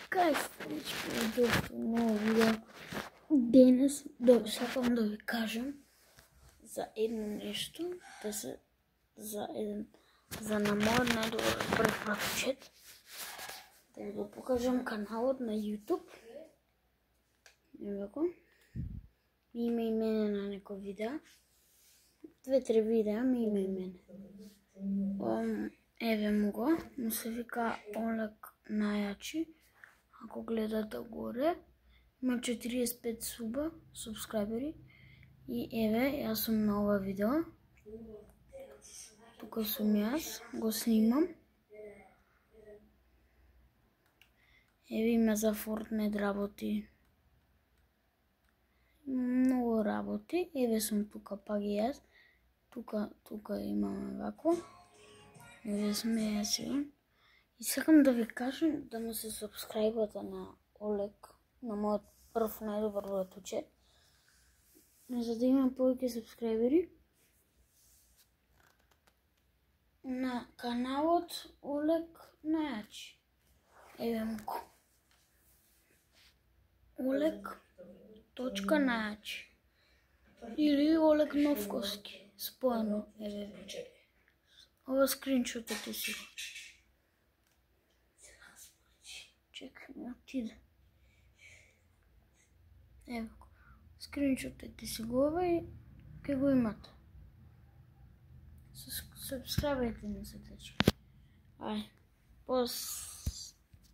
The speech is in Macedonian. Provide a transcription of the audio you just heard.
Кај всички доста ново видео. Денес сакам да ви кажам за едно нешто, за на мојот најдобар препратчет. Да ви го покажам каналот на YouTube. Еве го. Име и мене на некој видео. 2-3 видеа ми име и мене. Еве му го, му се вика Олег Најачи. Ако гледате горе, има 45 субскрайбери. И еве, јас сум на ова видео. Тука сум јас, го снимам. Еве има за Fortnite работи. Многу работи. Еве сум тука, пак и јас. Тука имаме вако. Еве сме јас. И сакам да ви кажам да му се субскрайбате на Олег, на мојот прв најдобар братуче, за да има повеќе субскрайбери на каналот Олег Најачи. Еве му го. Олег.Најачи или Олег Новковски, споено. Еве. Ова скриншотот е си. Чекай, не отиде. Ево го. Скриншотите си го ова и ке го имате. Субскрайбайте ми се, дечки. Ај, пос.